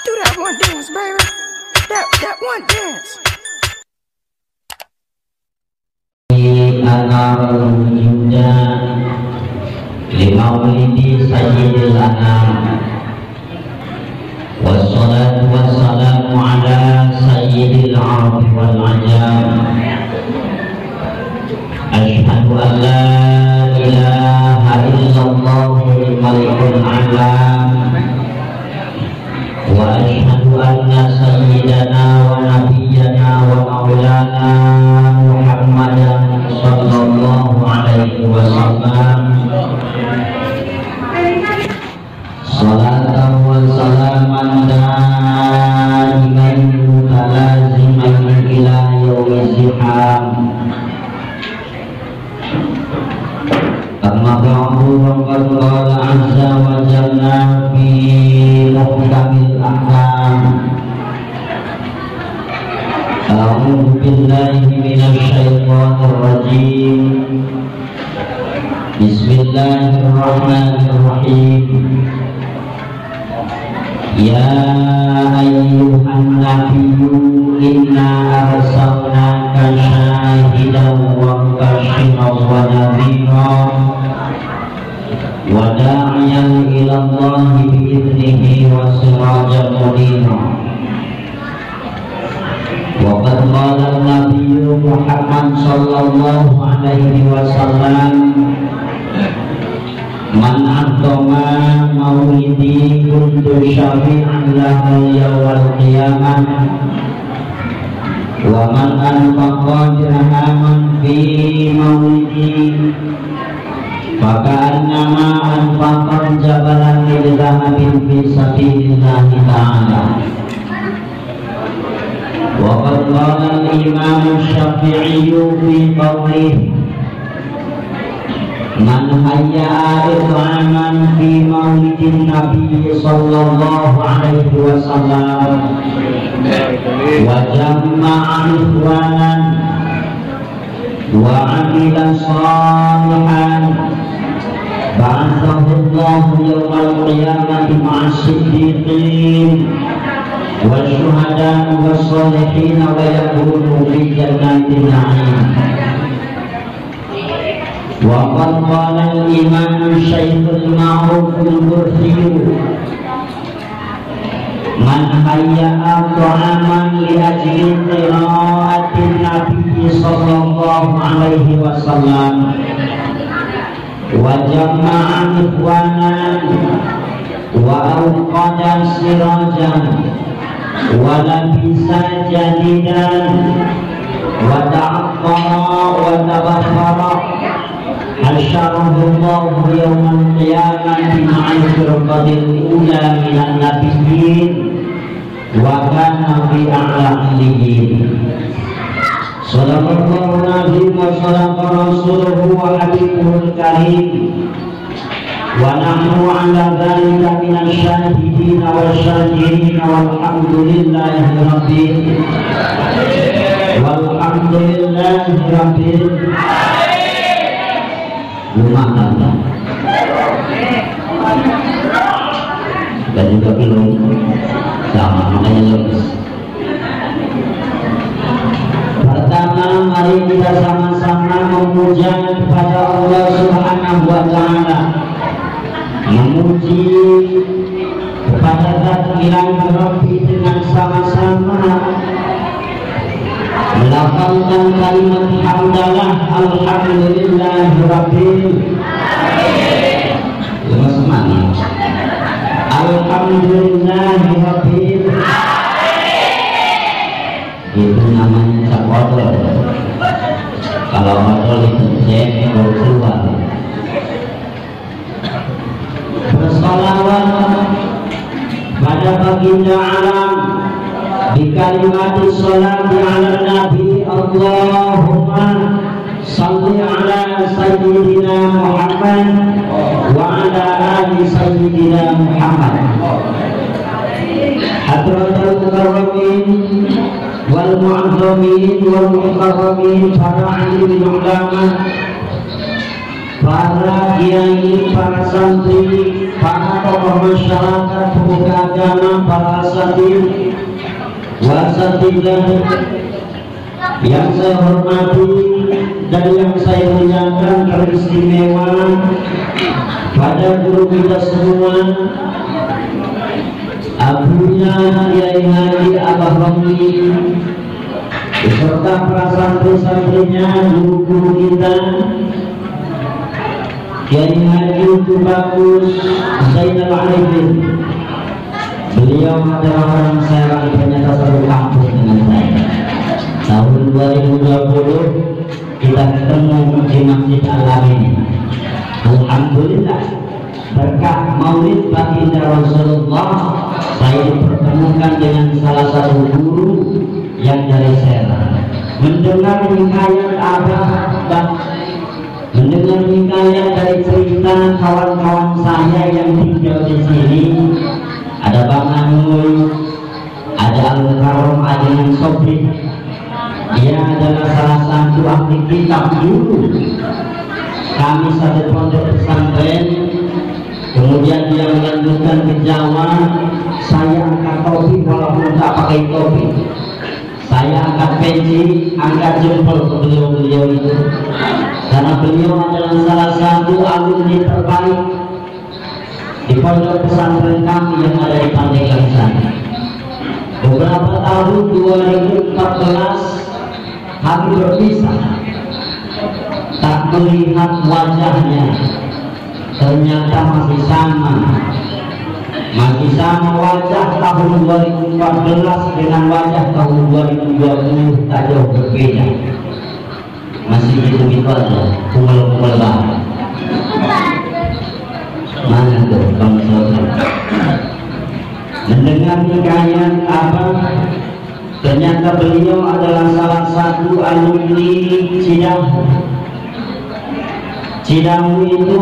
Do that one dance, baby. That one dance. Limaulidi sayyidil anam, wassalatu wassalamu ala sayyidil arabi wal ajam. Ashhadu an la ilaha illallahul malikul alam, wa ashhadu anna sayyidana wa nabiyyana wa maulana Muhammadan sallallahu alaihi wasallam. Salatan wa salaman daiman mutalaziman ila yaumil ziham. Amma ba'du, faqad qala azza wa jalla fi muhkamil ahkam. A'udzu billahi minasy syaithanir rajim. Bismillahirrahmanirrahim. Ya ayyuhan nabiyyu inna arsalnaka syahidan wa mubasysyiran wa nadhiran wa da'iyan ila Allahi bi'idnihi wa sirajan munira. Wa qad qala an-nabiyyu Muhammad sallallahu alaihi wasallam, man aqdama maulidi kuntu syafi'an lahu yawmal qiyamah wa man anfaqa dirhaman fi maulidi faka'annama anfaqa jabalan min dhahabin fi sabilillahi ta'ala. Wa qad qala al-imam Syafi'i fi qawlihi, man hayya'a it'aman fi maulidin nabi sallallahu alaihi wasallam wa jama'a ikhwanan wa 'amila salihan ba'athahu Allahu yawmal qiyamati ma'as siddiqin wa syuhada wa sholihin wa yakunu fi jannatin na'im. Wa qad qala al-imam Syekhul Ma'ruf al-Bursi, man hayya'a ta'aman li ajli qira'atin nabi sallallahu alaihi wasallam wa jama'a ikhwanan wa awqada sirajan wa labisa jadidan wa ta'aqqara wa tabakhara hasyarahullahu yawmal qiyamati ma'al firqatil ula minan nabiyyin wa kana fi a'la illiyin. Sadaqallahu al-azim wa sadaqa rasuluhu wa habibuhul karim wa nahnu ala dhalika minasy syahidin wa syakirin walhamdulillahi rabbil rumah tangga dan juga film sama, makanya lulus. Pertama, mari kita sama-sama memuja kepada Allah Subhanahu wa Ta'ala, memuji kepada Zat Ilahi Rabbi dengan sama-sama melafalkan kalimat hamdalah alhamdulillahi rabbil alamin. Semangat. Alhamdulillahi rabbil alamin. Itu namanya cap odol. Kalau odol itu cek baru keluar. Bersalawat pada baginda alam di kalimat sholati ala nabi, Allahumma salli ala sayyidina Muhammad wa ala ali sayyidina Muhammad. Hadratul mukarramin wal mu'azzamin wal mukarramin, para alim ulama, para kiai, para santri, para tokoh masyarakat, pemuka agama, para asatidz wasatidzah yang saya hormati dan yang saya muliakan, teristimewa pada guru kita semua, Abunya Kiai Haji Abah Romli beserta para santri-santrinya, guru-guru kita, Kiai Haji Tubagus Zainal Arifin. Beliau adalah orang Serang, ternyata satu kampus dengan saya. Tahun 2020 kita ketemu di Masjid Al-Amin. Alhamdulillah, berkah Maulid Baginda Rasulullah, saya dipertemukan dengan salah satu guru yang dari Serang. Mendengar hikayat mendengar hikayat dari cerita kawan-kawan saya yang tinggal di sini. Ada Bang Anul, ada Al-Karom Adnan Sobri. Dia adalah salah satu ahli kitab dulu kami satu pondok pesantren. Kemudian dia melanjutkan ke Jawa. Saya angkat topi walaupun tak pakai topi. Saya angkat peci, angkat jempol ke beliau-beliau itu, karena beliau adalah salah satu alumni terbaik di pondok pesantren kami yang ada di Pantai Kalisan. Beberapa tahun 2014 kami berpisah, tak melihat wajahnya, ternyata masih sama wajah tahun 2014 dengan wajah tahun 2020 tak jauh berbeda, masih gitu-gitu aja, kumel-kumel banget. Mana tuh Bang Sultan? Mendengar hikayat Abang, ternyata beliau adalah salah satu alumni Cidahu. Cidahu itu,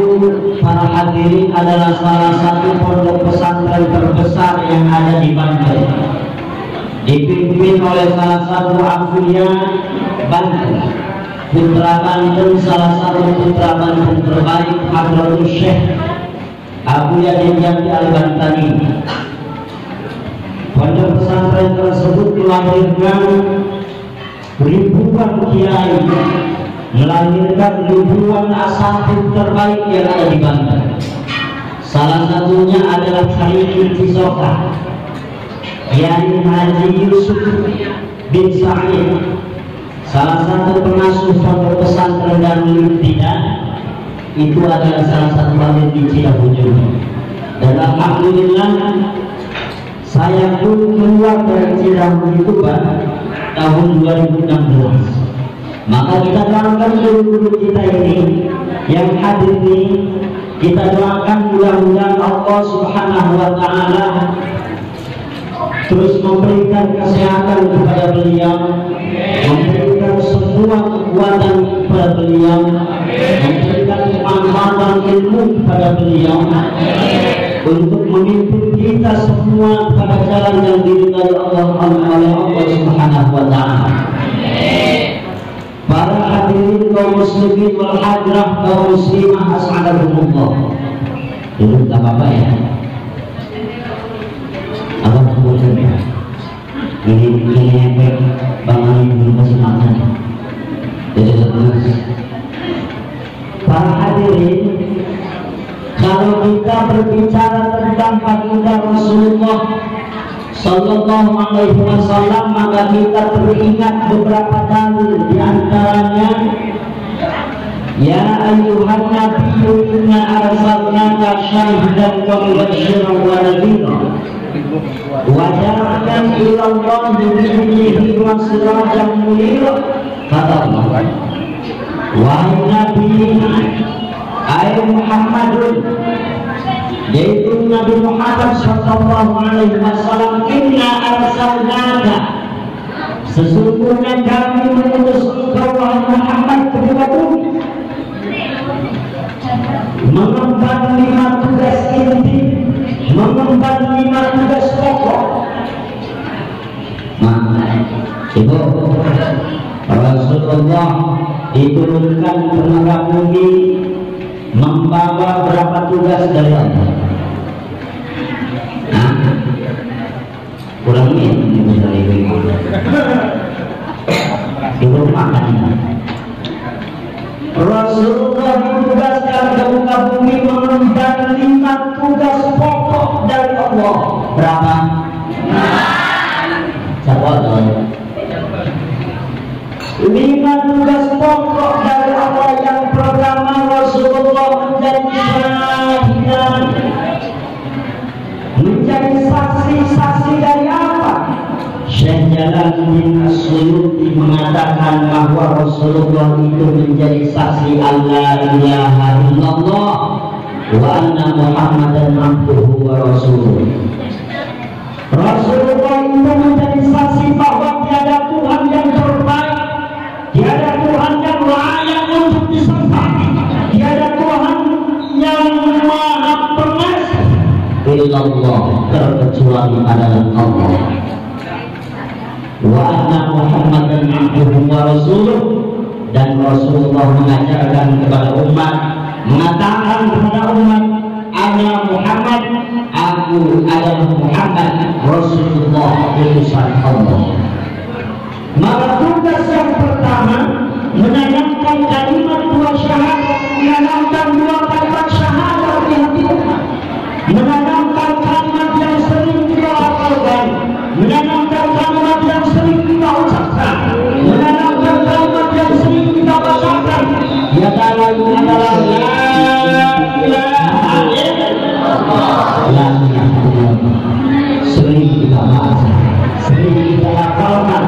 para hadirin, adalah salah satu pondok pesantren terbesar yang ada di Banten, dipimpin oleh salah satu abuya Banten, putra Banten, salah satu putra Banten terbaik, Hadratus Syekh Abuya Dinjati Al-Bantani. Pondok pesantren tersebut melahirkan ribuan kiai, melahirkan ribuan asatidz terbaik yang ada di Banten. Salah satunya adalah Sayyidul Fisoka, Kiai Haji Yusuf bin Sa'id, salah satu pengasuh pondok pesantren Darul Ibtidah. Itu adalah salah satu alumni di Cidahu juga. Dan alhamdulillah, saya pun keluar dari Cidahu itu tahun 2016. Maka kita doakan guru-guru kita ini yang hadir ini, kita doakan mudah-mudahan Allah Subhanahu wa Ta'ala terus memberikan kesehatan kepada beliau, memberikan semua kekuatan kepada beliau, memberikan kemanfaatan ilmu kepada beliau, untuk memimpin kita semua pada jalan yang diridhai Allah oleh Allah Subhanahu wa Ta'ala. Para hadirin kaum muslimin wal hadirah kaum muslimah, as'adakumullah. Duduk tak apa-apa ya. Abang kemudian ya. Ini efek bangun belum kasih makan. Jadi terus. Para hadirin, kalau kita berbicara tentang baginda Rasulullah Sallallahu Alaihi Wasallam, maka kita teringat beberapa dalil, diantaranya ya ayyuhan nabiyyu inna arsalnaka syahidan wa mubasysyiran wa nadhira wa da'iyan ila Allah bi'idnihi wa sirajan munira. Kata Allah, wahai Nabi, ai Muhammadun, yaitu Nabi Muhammad Sallallahu Alaihi Wasallam, inna arsalnaka, sesungguhnya kami mengutus engkau wahai Muhammad ke muka bumi, mengemban 5 tugas inti, mengemban 5 tugas pokok. Ibu, Rasulullah diturunkan ke muka bumi membawa berapa tugas dari Allah? kurang ini bisa lebih belum makan. Rasulullah ditugaskan ke muka bumi mengemban 5 tugas pokok dari Allah. Berapa? Siapa tahu? 5 tugas pokok dari Allah. Yang pertama, Rasulullah menjadi syahidan, menjadi saksi-saksi dari apa? Syekh Jalaluddin As-Suyuti mengatakan bahwa Rasulullah itu menjadi saksi Allah ilaha illallah wa anna Muhammadan abduhu wa rasuluh. Rasulullah itu menjadi saksi bahwa tiada Tuhan yang terbaik, tiada Tuhan yang layak untuk disembah, tiada Tuhan yang maha pengasih illallah, terkecuali adalah Allah. Wa anna Muhammadan abduhu wa rasuluh, dan Rasulullah mengajarkan kepada umat, mengatakan kepada umat, ana Muhammad, aku adalah Muhammad Rasulullah utusan Allah. Maka tugas yang pertama menanamkan kalimat 2 syahadat, menanamkan 2 kalimat syahadat di hati umat, menanamkan kalimat yang sering kita hafalkan, menanamkan kalimat yang sering kita ucapkan, menanamkan kalimat yang sering kita bacakan. Ya lain adalah la ilaha illallah. La ilaha illallah. Sering kita baca, sering kita hafalkan.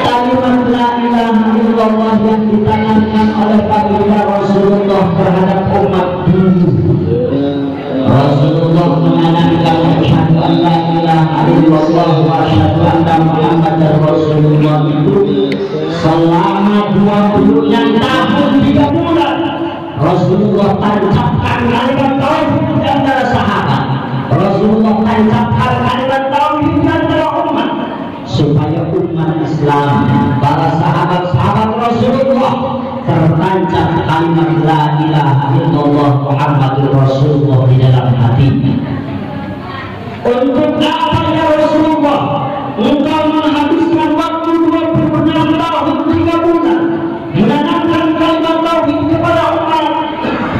Kalimat la ilaha illallah yang ditanamkan oleh baginda Rasulullah terhadap umat dulu. Rasulullah menanamkan asyhadu an la ilaha illallah wa asyhadu anna Muhammadar Rasulullah itu selama 26 tahun 3 bulan. Rasulullah tancapkan kalimat tauhid di antara sahabat. Rasulullah tancapkan kalimat tauhid di antara umat, supaya umat Islam, para sahabat-sahabat Rasulullah, tertancap kalimat la ilaha illallah Muhammadur Rasulullah di dalam hatinya. Untuk apa ya Rasulullah engkau menghabiskan waktu 26 tahun 3 bulan menanamkan kalimat tauhid kepada umat?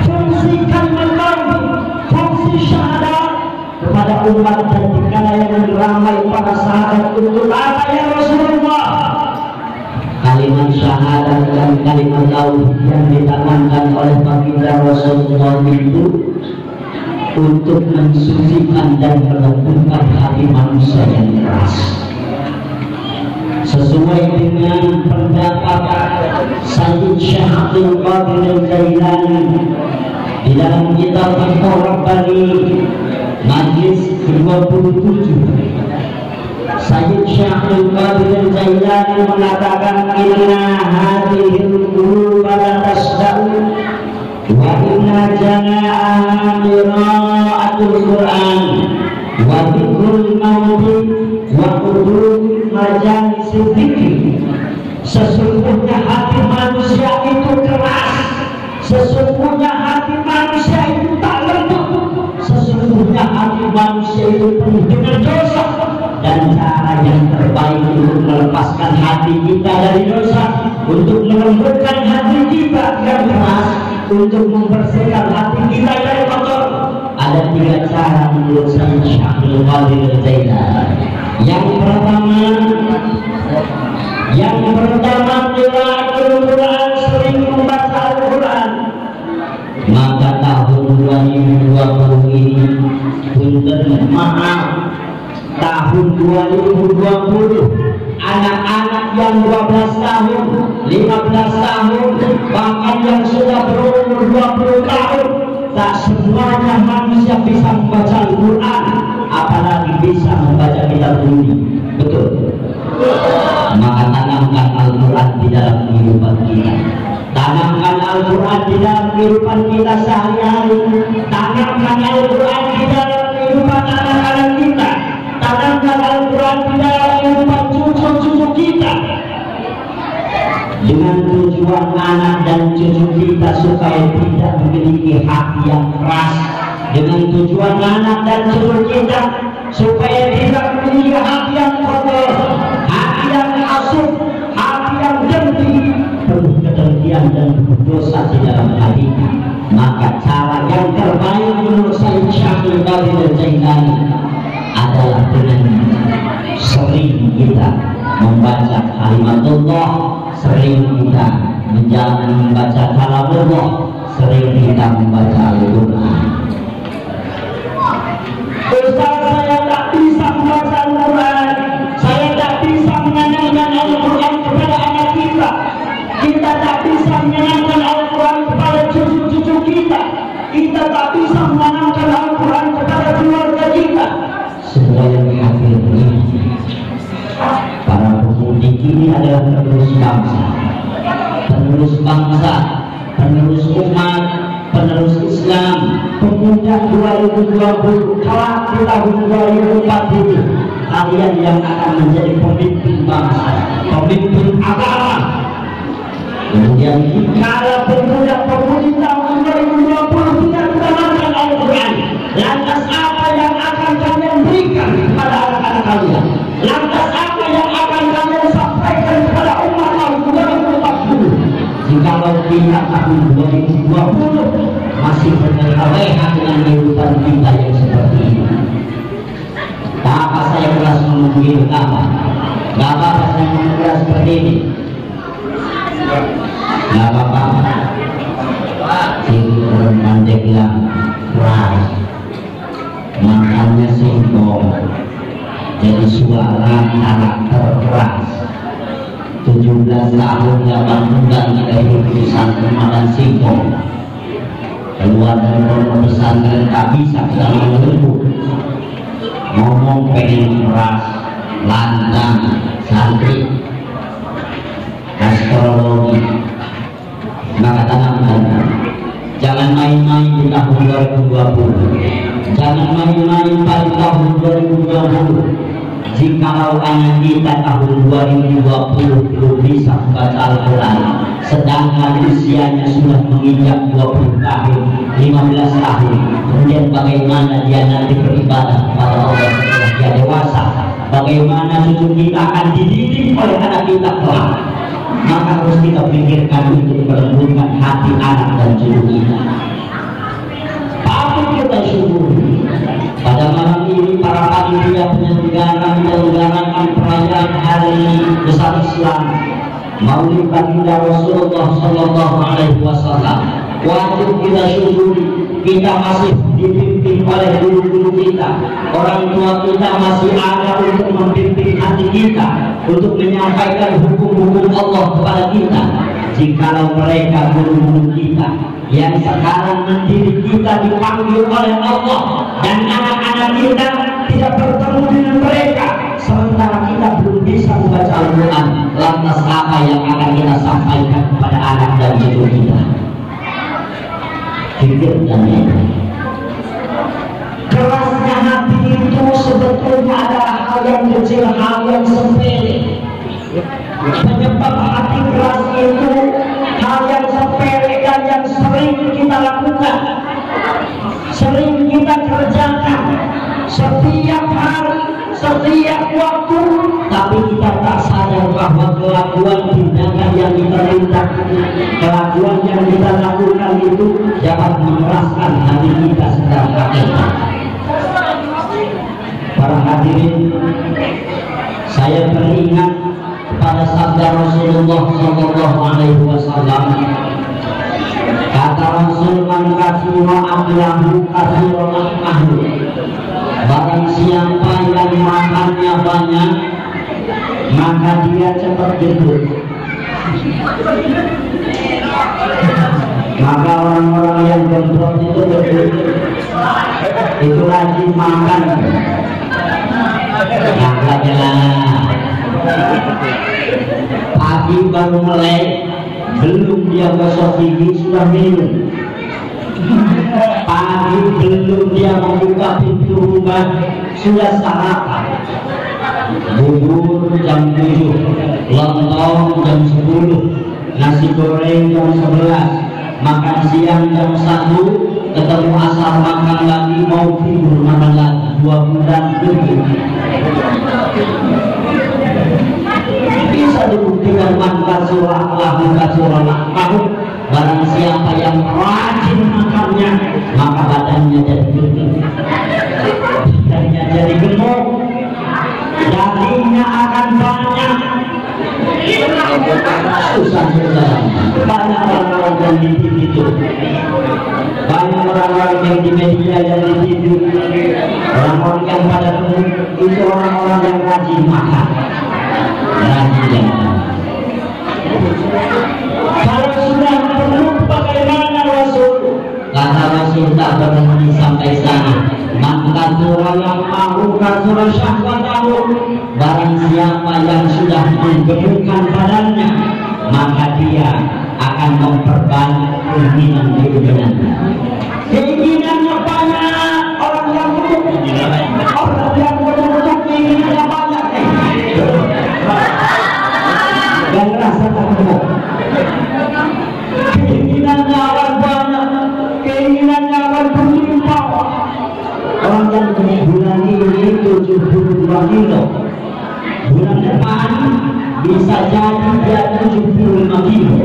Fungsi kalimat tauhid, fungsi syahadat kepada umat, dan dikala yang ramai para sahabat, untuk apa ya Rasulullah? Kalimat syahadat dan kalimat tauhid yang ditanamkan oleh baginda Rasulullah itu untuk mensucikan dan melembutkan hati manusia yang keras. Sesuai dengan pendapat Sayyid Syekh Abdul Qadir Al-Jailani di dalam kitab Fathur Rabbani majlis ke-27, Sayyid Syekh Abdul Qadir Al-Jailani mengatakan, inna hadhil quluba la tasda'u wa inna jama'aha qira'atul Qur'an wa dhikrul mauti wa hudud majalisil dzikri. Sesungguhnya hati manusia itu keras, sesungguhnya hati manusia itu tak lembut, sesungguhnya hati manusia itu penuh dengan dosa, dan cara yang terbaik untuk melepaskan hati kita dari dosa, untuk melembutkan hati kita yang keras, untuk membersihkan hati kita dari kotor, ada 3 cara menurut Sayyid Syekh Abdul Qadir Al-Jailani. Yang pertama qiraatul Quran, sering membaca Al-Quran. Maka tahun 2020 ini, punten maaf, tahun 2020 anak-anak yang 12 tahun, 15 tahun, bahkan yang sudah berumur 20 tahun, tak semuanya manusia bisa membaca Al-Quran, apalagi bisa membaca kitab suci. Betul? Maka tanamkan Al-Quran di dalam kehidupan kita. Tanamkan Al-Quran di dalam kehidupan kita sehari-hari. Tanamkan Al-Quran di dalam kehidupan anak-anak kita. Tanamkan Al-Quran di dalam kehidupan cucu-cucu kita. Dengan tujuan anak dan cucu kita supaya tidak memiliki hati yang keras, dengan tujuan anak dan cucu kita supaya tidak memiliki hati yang kotor, hati yang asuh, hati yang dengki, penuh kedengkian dan berdosa di dalam hatinya. Maka cara yang terbaik menurut saya Syaikhul Qadir Jailani adalah dengan sering kita membaca kalimatullah, sering kita menjalankan membaca kalamullah, sering kita membaca Al-Quran. Ustaz, saya tak bisa membaca Al-Quran, saya tak bisa menyenangkan Al-Quran kepada anak kita, kita tak bisa menyenangkan Al-Quran kepada cucu-cucu kita, kita tak bisa menyenangkan Al-Quran kepada keluarga kita. Semua yang hadir ini, para pemudik ini adalah penerus bangsa, penerus umat, penerus Islam. Pemuda 2020 kelak di tahun 2040, kalian yang akan menjadi pemimpin bangsa, pemimpin agama. Kemudian kalau pemuda-pemudi tahun 2020 tidak mengamalkan Al-Quran, lantas apa yang akan kalian berikan kepada anak-anak kalian? Lantas apa yang akan kalian sampaikan kepada umat tahun 2040? Jikalau kita tahun 2020 masih berleha dengan kehidupan kita yang seperti ini. Apa saya kelas ngomong begitu? Gak apa-apa saya ngomong kelas seperti ini. Gak apa-apa. Ini orang pandai bilang keras, makanya singkong. Jadi suara karakter keras. 17 tahun zaman muda kita hidup di pesantren dan singkong. Keluar dari pondok pesantren tak bisa kita menunggu. Ngomong pengen keras, lantang, santri, astrologi. Maka tanamkan, jangan main-main di tahun 2020, jangan main-main pada tahun 2020. Jikalau anak kita tahun 2020 belum bisa membaca Al-Quran, sedangkan usianya sudah menginjak 20 tahun, 15 tahun, kemudian bagaimana dia nanti beribadah kepada Allah setelah dia dewasa? Bagaimana cucu kita akan dididik oleh anak kita kelak? Maka harus kita pikirkan untuk melembutkan hati anak dan cucu kita. Patut kita syukuri pada malam ini para panitia menyelenggarakan perayaan hari besar Islam Maulid Baginda Rasulullah Sallallahu Alaihi Wasallam. Wajib kita syukuri, kita masih dipimpin oleh guru-guru kita, orang tua kita masih ada untuk membimbing hati kita, untuk menyampaikan hukum-hukum Allah kepada kita. Jikalau mereka guru-guru kita yang sekarang mendidik kita dipanggil oleh Allah dan anak-anak kita tidak bertemu dengan mereka, sementara kita belum bisa membaca Al-Quran, lantas apa yang akan kita sampaikan kepada anak dan cucu kita? Pikirkan ini. Kerasnya hati itu sebetulnya adalah hal yang kecil, hal yang sepele. Penyebab hati keras itu hal yang sepele dan yang sering kita lakukan, sering kita kerjakan setiap hari, setiap waktu, tapi kita tak sadar bahwa kelakuan tindakan yang kita lakukan, kelakuan yang kita lakukan itu dapat mengeraskan hati kita secara hakikat. Para hadirin, saya teringat pada sabda Rasulullah Sallallahu Alaihi Wasallam. Kata Rasul, man kasura aklahu kasura rahmahu. Barang siapa yang makannya banyak, maka dia cepat gendut. Maka orang-orang yang gendut itu gendut, itu rajin makan. Yang jelas pagi baru melek, belum dia gosok gigi sudah minum. Pagi belum dia membuka pintu rumah sudah sarapan. Bubur jam 7, lontong jam 10, nasi goreng jam 11, makan siang jam 1, ketemu asar makan lagi, mau tidur makan lagi, 2 bulan lebih. Bisa dibuktikan maka surah mau. Barang siapa yang rajin makannya, maka badannya jadi gede, badannya jadi gemuk, dagingnya akan banyak. Susah-susah banyak orang-orang yang di TV itu, banyak orang-orang yang di media yang di TV, orang-orang yang pada itu orang-orang yang rajin makan, rajin. Kalau sudah perlu bagaimana Rasul? Kata Rasul tak berhenti sampai sana. Maka surah yang mahu surah syahwat tahu. Barang siapa yang sudah menggemukkan badannya, maka dia akan memperbanyak keinginan-keinginannya. Keinginannya banyak, orang yang gemuk, orang yang gemuk keinginannya banyak. Dan rasa tak gemuk. Keinginannya akan banyak, keinginannya akan berlimpah. Orang yang bulan ini 72 kilo, bulan depan bisa jadi dia 75 kilo,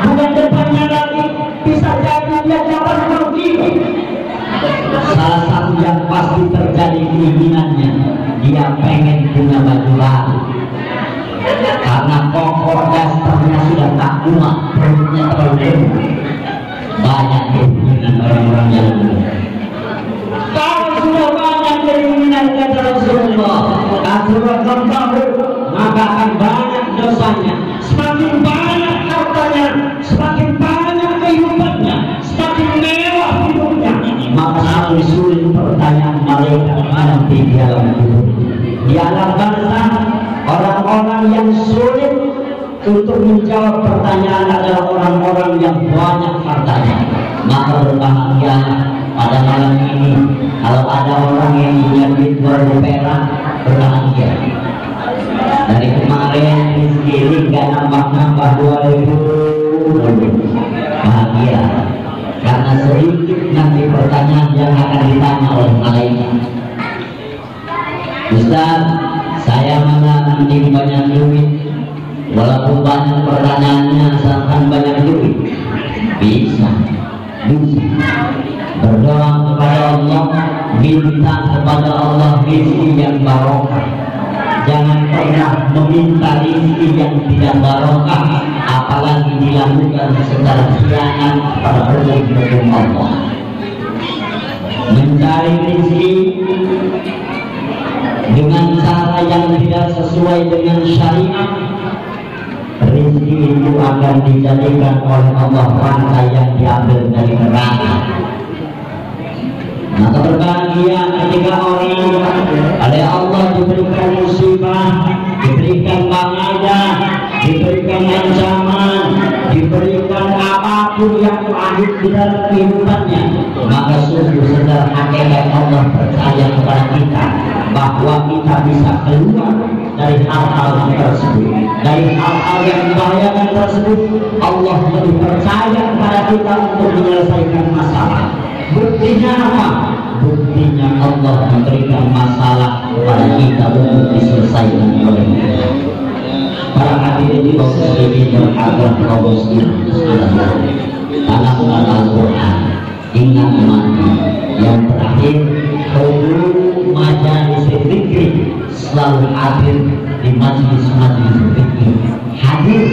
bulan depannya lagi bisa jadi dia 80 kilo. Salah satu yang pasti terjadi keinginannya, dia pengen punya baju baru. Karena pokok dasarnya sudah tak kuat, perutnya terlalu gemuk. Banyak keinginan orang-orang yang gemuk. Kalau sudah banyak keinginan kata Rasulullah, maka akan banyak dosanya. Semakin banyak hartanya, semakin banyak kehidupannya, semakin mewah hidupnya, maka semakin sulit pertanyaan malaikat nanti di alam kubur. Di alam barzah, orang-orang yang sulit untuk menjawab pertanyaan adalah orang-orang yang banyak hartanya. Maka berbahagia pada malam ini kalau ada orang yang punya duit 2.000 perak, berbahagia. Dari kemarin rezeki ini nggak nambah-nambah 2.000, bahagia. Karena sedikit nanti pertanyaan yang akan ditanya oleh malaikat. Ustaz, saya malah nanti banyak duit, walaupun banyak pertanyaannya asalkan banyak duit. Bisa berdoa kepada Allah, minta kepada Allah rezeki yang barokah. Jangan pernah meminta rezeki yang tidak barokah, apalagi dilakukan secara khianat pada hukum Allah. Mencari rezeki dengan cara yang tidak sesuai dengan syariat, rezeki itu akan dijadikan oleh Allah rantai yang diambil dari neraka. Maka berbahagia ketika orang oleh Allah diberikan musibah, diberikan bahaya, diberikan ancaman, diberikan apapun yang lahir di dalam kehidupannya, maka sungguh secara hakikat Allah percaya kepada kita bahwa kita bisa keluar dari hal-hal tersebut, dari hal-hal yang membahayakan tersebut. Allah lebih percaya kepada kita untuk menyelesaikan masalah. Buktinya apa? Buktinya Allah memberikan masalah kepada kita untuk diselesaikan oleh kita. Para hadirin kaum muslimin berharap kaum muslimin tanamkan Al-Quran. Ingat mati yang terakhir, hulu majalis zikir, selalu hadir di majlis-majlis zikir, hadir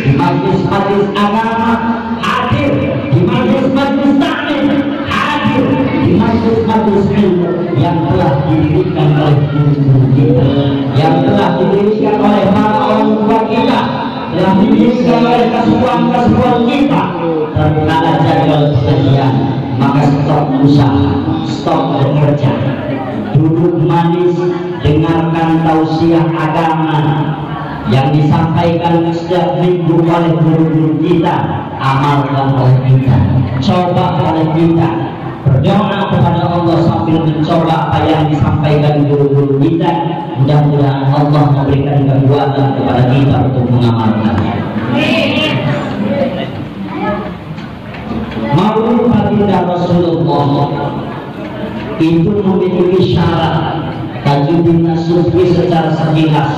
di majlis-majlis agama, hadir di majlis-majlis taklim, hadir di majlis-majlis ilmu yang telah didirikan oleh guru-guru kita, yang telah didirikan oleh para orang tua kita, telah didirikan oleh kesepuan-kesepuan kita. Terkala jagal pengajian, maka stop usaha, stop bekerja, duduk manis, dengarkan tausiah agama yang disampaikan setiap minggu oleh guru-guru kita, amalkan oleh kita, coba oleh kita, berdoa kepada Allah sambil mencoba apa yang disampaikan guru-guru kita. Mudah-mudahan Allah memberikan kekuatan kepada kita untuk mengamalkannya. Rasulullah itu memiliki syarat. Tajuddin Nasuhi secara sekilas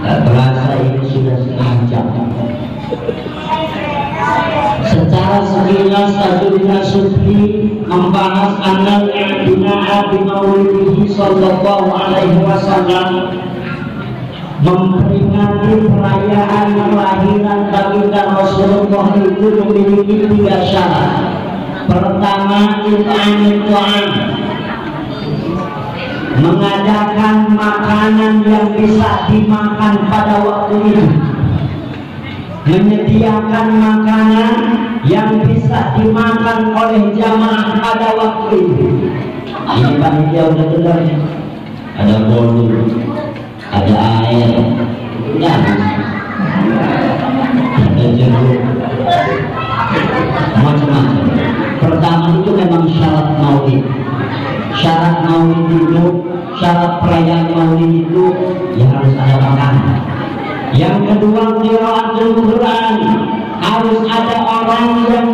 berasa ini sudah setengah jam. Secara sekilas Tajuddin Nasuhi membahas anal i'tina'a bi maulidihi sallallahu alaihi wasallam, memperingati perayaan kelahiran baginda Rasulullah itu memiliki 3 syarat. Pertama, it'amul ta'am, mengadakan makanan yang bisa dimakan pada waktu itu, menyediakan makanan yang bisa dimakan oleh jamaah pada waktu itu. Ini panitia udah dengar, ada bolu, ada air, dan ada jeruk, macam-macam. Pertama itu memang syarat maulid. Syarat maulid itu, syarat perayaan maulid itu ya harus ada makanan. Yang kedua, qiraatul Quran, harus ada orang yang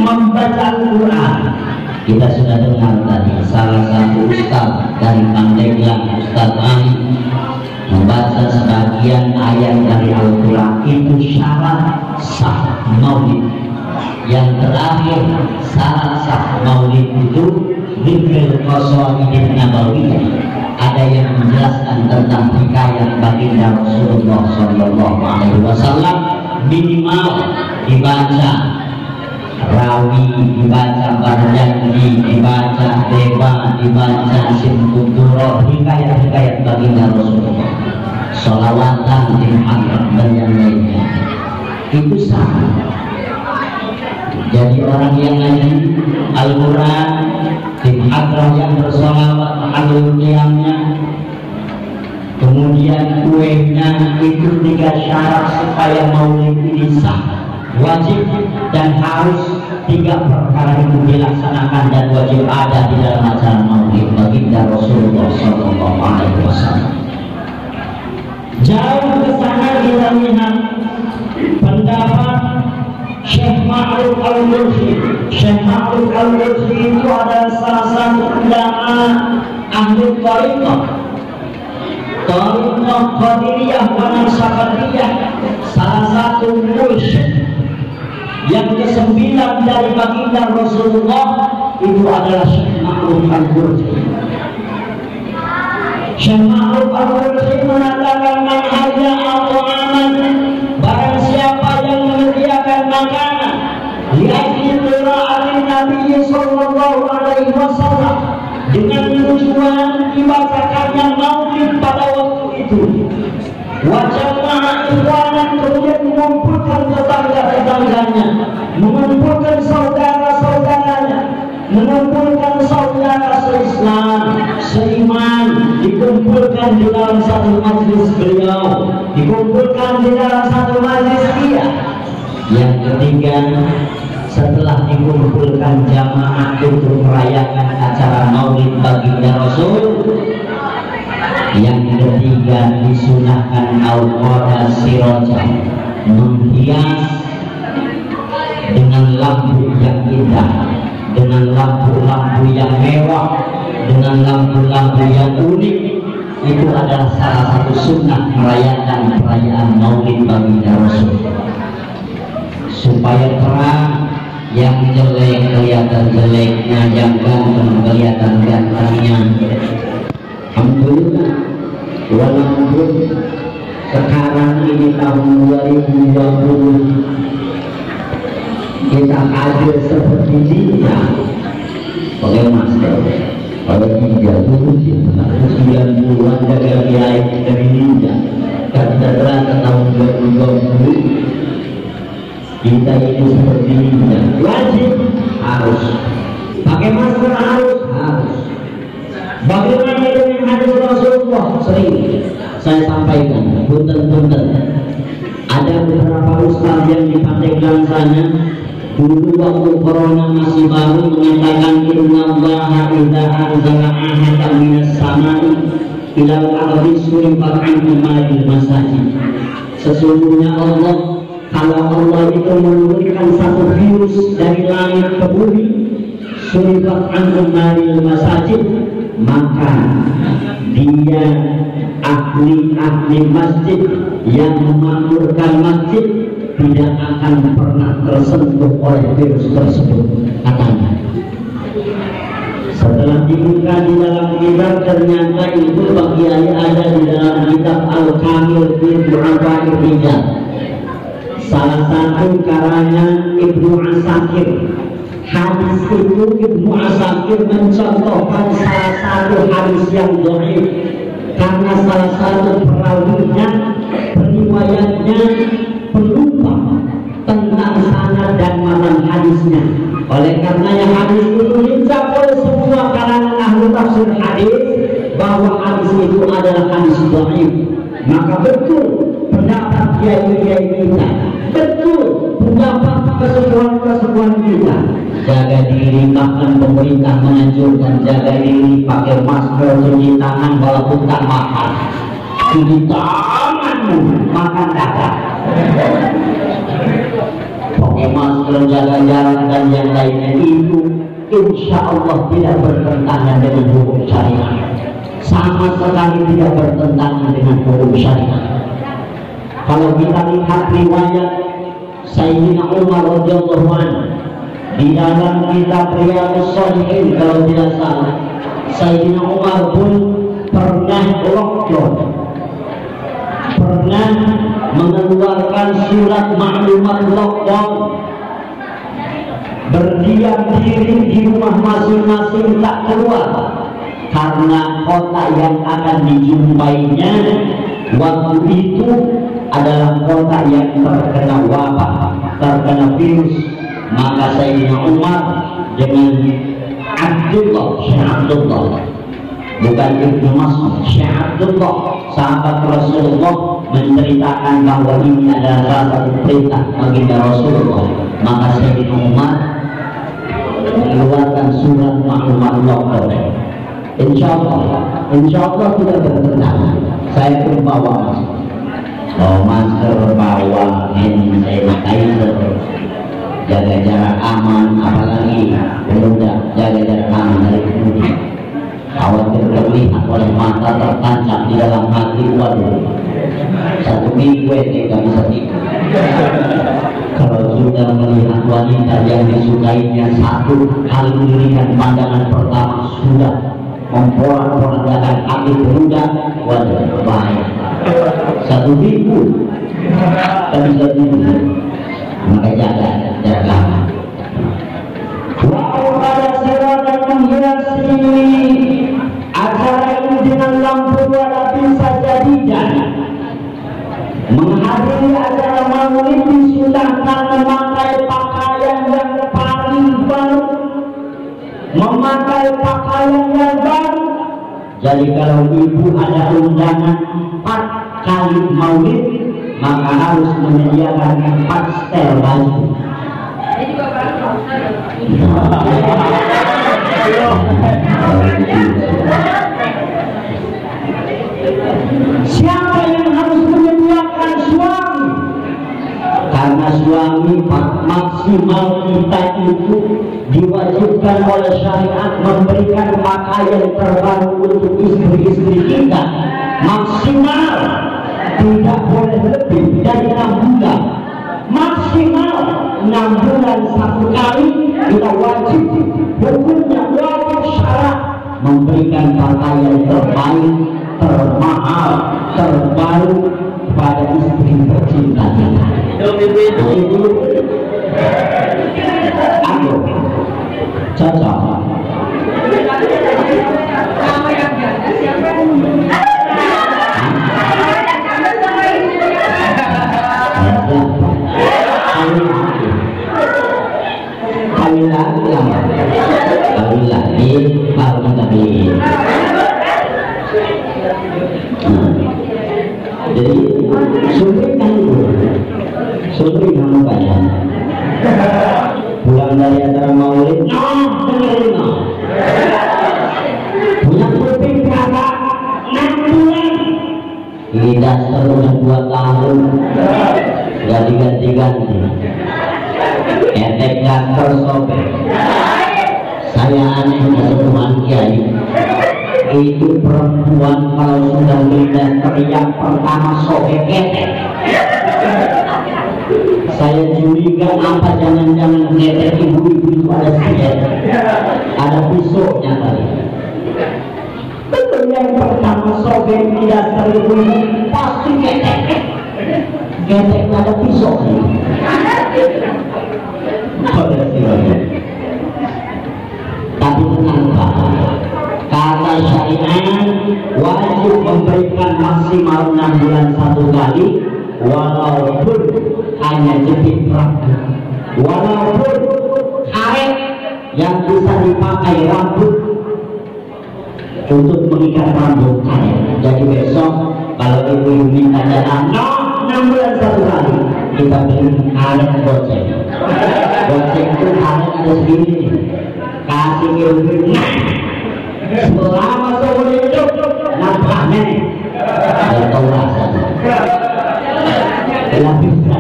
membaca Al-Quran. Kita sudah dengar tadi salah satu ustaz dari Pandeglang, Ustaz Ali, membaca sebagian ayat dari Al-Quran. Itu syarat sah maulid. Yang terakhir, syarat sah maulid itu dzikrul qasaidin nabawiyah. Ada yang menjelaskan tentang hikayat baginda Rasulullah sallallahu alaihi wasallam, minimal dibaca rawi, dibaca barjanji, dibaca deba, dibaca simkuduro, hikayat-hikayat baginda Rasulullah, sholawatan, dimhadrat dan yang lainnya. Itu sama. Jadi orang yang ngaji Al-Quran, tim hadrah yang bersolawat mahalul qiyamnya, kemudian kuenya, itu 3 syarat supaya maulid ini sah. Wajib dan harus 3 perkara itu dilaksanakan dan wajib ada di dalam acara maulid baginda Rasulullah sallallahu alaihi wasallam. Jauh ke sana kita lihat pendapat Syekh Ma'ruf Al-Mursi. Syekh Ma'ruf Al-Mursi itu adalah salah satu ulama ahli thariqah Qadiriyah wa Naqsyabandiyah, salah satu mursyid yang ke-9 dari baginda Rasulullah itu adalah Syekh Ma'ruf Al-Mursi. Syekh Ma'ruf Al-Mursi mengatakan, man hadza ta'aman, barang siapa yang menyediakan makanan li'ajli qira'atin Nabi sallallahu alaihi wasallam, dengan tujuan dibacakannya maulid pada waktu itu, wajah ikhwanan, kemudian mengumpulkan tetangga-tetangganya, mengumpulkan saudara-saudaranya, mengumpulkan saudara se-Islam, seiman, dikumpulkan di dalam satu majlis beliau, dikumpulkan di dalam satu majlis dia. Yang ketiga, setelah dikumpulkan jamaah untuk merayakan acara maulid baginda Rasul, yang ketiga disunahkan al-qada sirajah, menghias dengan lampu yang indah, dengan lampu-lampu yang mewah, dengan lampu-lampu yang unik. Itu adalah salah satu sunnah merayakan perayaan maulid baginda Rasul, supaya terang, yang jelek kelihatan jeleknya, yang ganteng kelihatan gantengnya. Alhamdulillah, walaupun sekarang ini tahun 2020 kita hadir seperti ninja pakai masker, pada 90-an jaga kiai dari ninja. Kan terang tahun 2020 kita itu seperti ninja. Wajib harus pakai masker, harus. Bagaimana dengan hadis Rasulullah? Sering saya sampaikan, punten-punten. Ada beberapa ustaz yang di Pandeglang sana, dulu waktu corona masih baru, mengatakan innallaha idza anzala ahatan minas samai ilal ardi surifat anhu ma'il masajid. Sesungguhnya Allah, kalau Allah itu menurunkan satu virus dari langit ke bumi, surifat anhum maril masajid, maka dia ahli masjid yang memakmurkan masjid tidak akan pernah tersentuh oleh virus tersebut, katanya. Setelah dibuka di dalam kitab, ternyata itu bagiannya ada di dalam kitab Al-Kamil fi Du'afa'i Rijal, salah satu karangan Ibnu Asakir. Hadis itu Ibnu Asakir mencontohkan salah satu hadis yang dhaif karena salah satu perawinya, periwayatnya pelupa tentang sanad dan matan hadisnya. Oleh karenanya hadis itu dicap oleh semua kalangan ahli tafsir hadis bahwa hadis itu adalah hadis dhaif. Maka betul pendapat kiai-kiai kita, betul pendapat kesepuan-kesepuan kita, jaga diri, bahkan pemerintah menganjurkan jaga diri, pakai masker, cuci tangan walaupun tak makan, cuci tanganmu, makan dagang, pakai masker, jaga jarak dan yang lainnya, itu insya Allah tidak bertentangan dengan hukum syariat, sama sekali tidak bertentangan dengan hukum syariat. Kalau kita lihat riwayat Sayyidina Umar radhiyallahu anhu di dalam kitab Riyadhus Shalihin, kalau tidak salah, Sayyidina Umar pun pernah lockdown, pernah mengeluarkan surat maklumat lockdown, berdiam diri di rumah masing-masing, tak keluar, karena kota yang akan dijumpainya waktu itu adalah kota yang terkena wabah, terkena virus. Maka Sayyidina Umar dengan Syekh Abdullah, bukan Ibnu Mas'ud, Syekh Abdullah, sahabat Rasulullah, menceritakan bahwa ini adalah salah satu perintah baginda Rasulullah. Maka Sayyidina Umar mengeluarkan surat maklumat lockdown. Insya Allah tidak bertentangan. Saya pun bawa masker, bawa hand sanitizer, jaga jarak aman, apalagi pemuda jaga jarak aman dari pengemudi. Khawatir terlihat oleh mata tertancap di dalam hati, waduh, 1 minggu tidak bisa tidur. Kalau sudah melihat wanita yang disukainya, satu kali melihat pandangan pertama sudah memporak-porandakan hati pemuda, waduh, bahaya. 1 minggu tak bisa tidur. Maka jaga jarak aman. Walau pada siratan menghiasi acara ini dengan lampu wala bisa jadikan menghadiri acara maulid disunahkan memakai pakaian yang paling baru, memakai pakaian yang baru. Jadi kalau ibu ada undangan 4 kali maulid, maka harus menyediakan 4 setel baju. Siapa yang harus menyediakan? Suami. Karena suami maksimal kita itu diwajibkan oleh syariat memberikan pakaian terbaru untuk istri-istri kita, maksimal, tidak boleh lebih dari 6 bulan. Maksimal 6 bulan 1 kali kita wajib, hukumnya wajib syarat memberikan pakaian terbaik, termahal, terbaru kepada istri tercinta kita. Itu aku cocok. Kawin lagi baru kita beli. Jadi Supri kamu banyak pulang dari acara maulid, punya kuping berapa? 6 bulan. Lidah sudah 2 tahun gak diganti-ganti, etek gak tersobek, Saya aneh kesemuan kiai. Itu perempuan kalau sudah melihat teriak pertama sobek ketek. Saya curiga apa jangan-jangan ketek ibu-ibu itu ada silet, ada pisaunya kali. Betul yang pertama sobek tidak teribu pasti ketek. Ketek ada pisau. Tapi kenapa? Kata syariat wajib memberikan maksimal 6 bulan 1 kali, walaupun hanya jepit rambut, walaupun karet yang bisa dipakai rambut untuk mengikat rambut karet. Jadi besok kalau ibu minta jalan 6 bulan 1 kali, kita beri karet goceng. Goceng itu karet ada segini, kasih ilmu. Selama seumur hidup nampaknya ada taulasan. Tapi bisa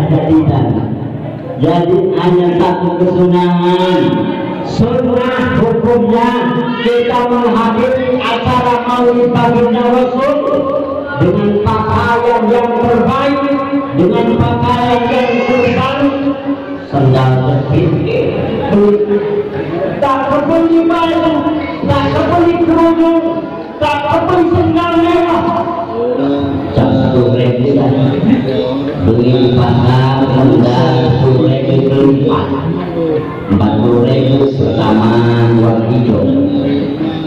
jadi hanya satu kesunahan. Sunnah hukumnya kita menghadiri acara maulid baginda Rasul dengan pakaian yang terbaik, dengan pakaian yang terbaik, sendal jepit, tak kebeli baju, tak kebeli kerudung, tak kebeli sendal mewah. Jam 10.000 saja beli di pasar, kemudian 10.000 beli 40.000 pertama warna hijau,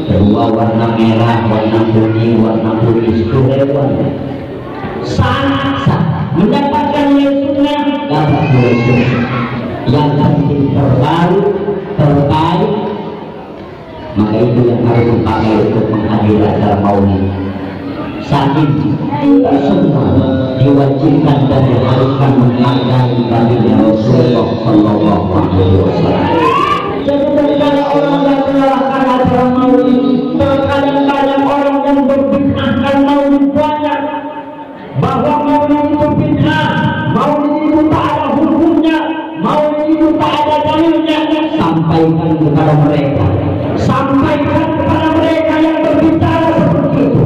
kedua warna merah, warna kuning, warna putih, 10.000. Sah mendapatkan sunnah, dapat sunnah. Yang penting terbaik, maka itu yang harus dipakai untuk menghadiri acara maulid. Saking semua diwajibkan dan diharuskan menghargai baginda Rasulullah Sallallahu Alaihi Wasallam. Jadi terkadang orang yang menyalahkan acara maulid, terkadang orang yang berbid'ahkan maulid banyak, bahwa maulid itu bid'ah, maulid itu tak ada hukumnya, maulid itu tak ada dalilnya. Sampaikan kepada mereka, yang berbicara seperti itu.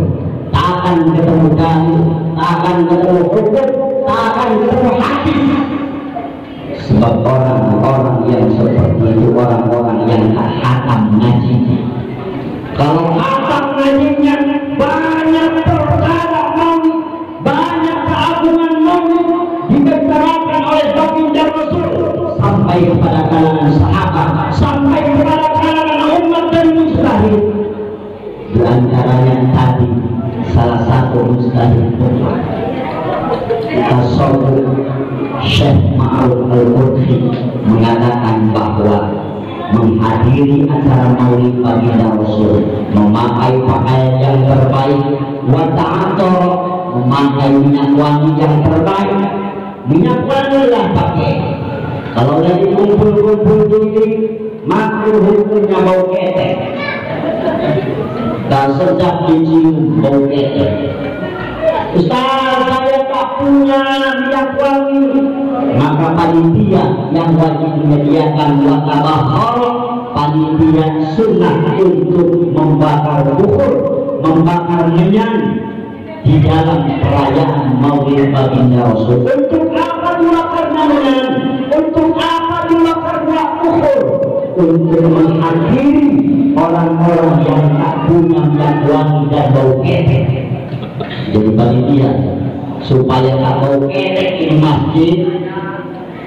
Tak akan ketemu dalil, tak akan ketemu hukum, tak akan ketemu hadis. Sebab orang-orang yang seperti itu orang-orang yang tak hatam ngaji. Kalau hatam ngajinya banyak perkara maulid, banyak keagungan maulid dibicarakan oleh baginda Rasul sampai kepada kalangan sahabat, sampai kepada kalangan umat dan mustahil. Di antaranya tadi salah satu mustahil tasawuf Syekh Ma'ruf Al-Qudhi mengatakan bahwa menghadiri acara maulid baginda Rasul, memakai pakaian yang terbaik, wa ta'atur, memakai minyak wangi yang terbaik. Minyak wangi lah pakai. Kalau lagi kumpul-kumpul diri, makruh hukumnya bau ketek. Dan sejak dicium bau ketek. Ustaz, saya tak punya minyak wangi. Maka panitia yang wajib menyediakan wakabahar, panitia sunnah untuk membakar bukur, membakar menyan di dalam perayaan maulid baginda Rasul. Untuk apa dibakar menyan? Untuk apa dibakar bukur? Untuk menghadiri orang-orang yang tak punya minyak wangi dan bau ketek. Jadi panitia supaya tak bau ketek di masjid,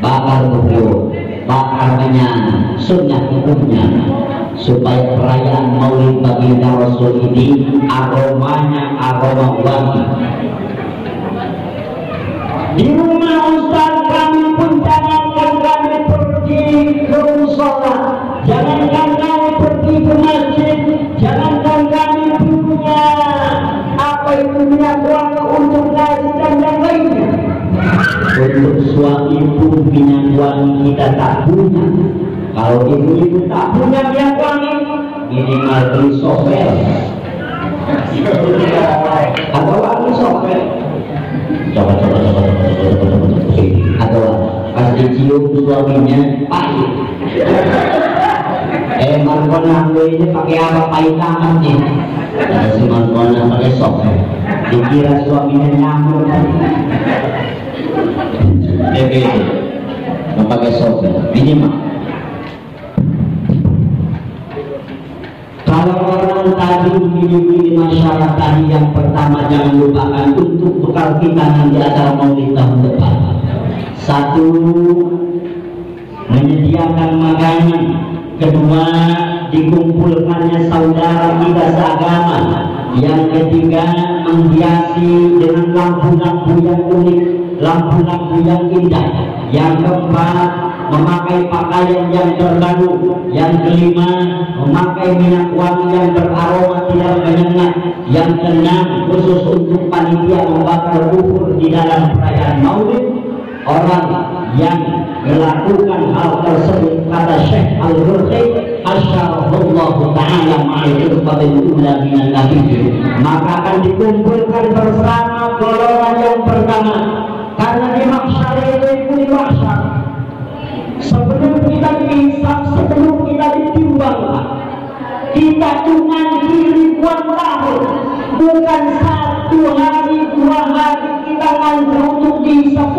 bakar bukur, bakar menyan, sunnah hukumnya, supaya perayaan maulid baginda Rasul ini aromanya aroma wangi. Di rumah Ustaz kami pun jangankan kami pergi ke musola, jangankan kami pergi ke masjid, jangankan kami punya apa itu minyak wangi untuk ngaji dan yang lainnya. Untuk suami pun minyak wangi kita tak punya. Kalau ibu-ibu tak punya minyak wangi, minimal beli sopel atau wangi sopel. Coba atau pas dicium suaminya pahit. Markona ini pakai apa paitangan nih? Ada si Markona pakai sok. Dikira suaminya nyamuk. DPD mau pakai sok minimal. Kalau orang tadi hidup di masyarakat yang pertama jangan lupakan untuk bekal kita nanti acara maulid tahun depan. Satu, menyediakan makanan. Kedua, dikumpulkannya saudara kita seagama. Yang ketiga, menghiasi dengan lampu-lampu yang unik, lampu-lampu yang indah. Yang keempat, memakai pakaian yang terbaru. Yang kelima, memakai minyak wangi yang beraroma tidak menyengat. Yang keenam, khusus untuk panitia membakar bubur di dalam perayaan Maulid. Orang yang melakukan hal tersebut, kata Syekh Al-Hurri, asyarahullahu ta'ala ma'irfatil ula minan nabi, maka akan dikumpulkan bersama golongan yang pertama. Karena di mahsyar itu di mahsyar, sebelum kita dihisab, sebelum kita ditimbang, kita cuma ribuan tahun, bukan 1 hari 2 hari kita ngantri untuk dihisab.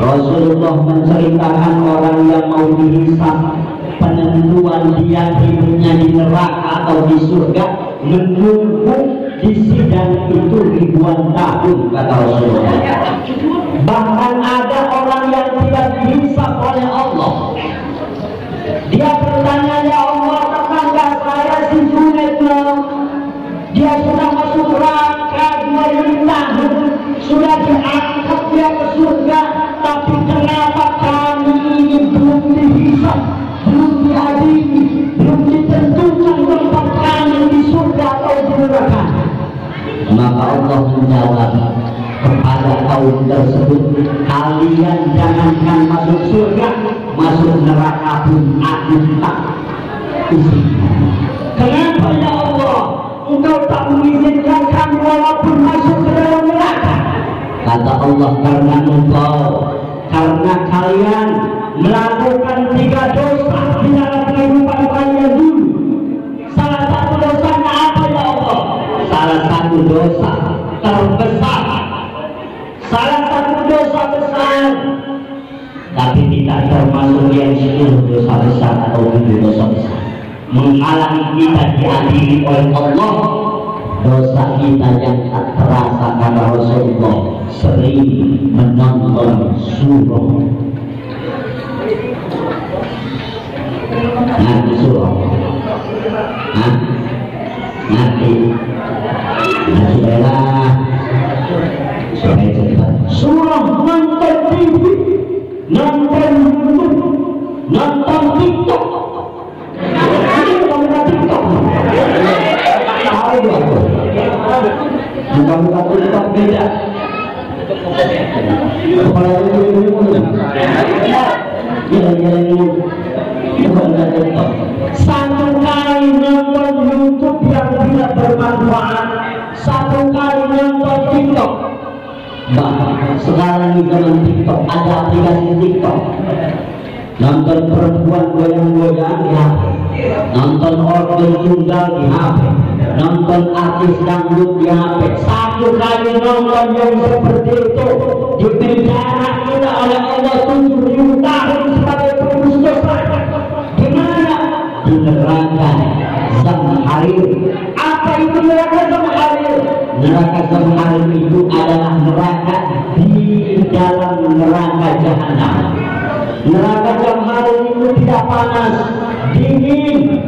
Rasulullah menceritakan orang yang mau dihisab, penentuan dia hidupnya di neraka atau di surga menunggu di sidang itu ribuan tahun, kata Rasulullah. Bahkan ada orang yang tidak dihisab oleh Allah. Dia bertanya, ya Allah, tetangga saya si Junaid, dia sudah masuk neraka 2000 tahun, sudah diangkat dia ke surga, tapi kenapa kami ini belum dihisab, belum diadili, belum ditentukan tempat kami di surga atau di neraka? Maka Allah menjawab kepada kaum tersebut, kalian jangankan masuk surga, masuk neraka pun aku tak izinkan. Kenapa ya Allah Engkau tak mengizinkan kami walaupun masuk ke dalam neraka? Kata Allah, karena engkau, karena kalian melakukan 3 dosa di dalam kehidupan kalian dulu. Salah satu dosanya apa ya Allah? Salah satu dosa terbesar, salah satu dosa besar, tapi tidak termasuk yang 10 dosa besar atau 7 dosa besar, menghalangi kita diadili oleh Allah. Dosa kita yang tak terasa karena Rasulullah sering menonton surah. Nanti surah, nanti sudahlah, supaya cepat. Surah nonton TV, nonton YouTube, nonton TikTok. Bukan TikTok beda. Kepala itu satu kali nonton YouTube yang tidak bermanfaat, satu kali nonton TikTok. Sekarang di zaman TikTok ada aplikasi TikTok. Nonton perempuan goyang-goyang di HP, nonton organ tunggal di HP, nonton artis dangdut di HP. Satu kali nonton yang seperti itu dipenjara kita oleh Allah 7.000 tahun sebagai penebus dosa. Di mana? Di neraka Zamharir. Apa itu neraka Zamharir? Neraka Zamharir itu adalah neraka di dalam neraka Jahanam. Neraka Zamharir itu tidak panas, dingin,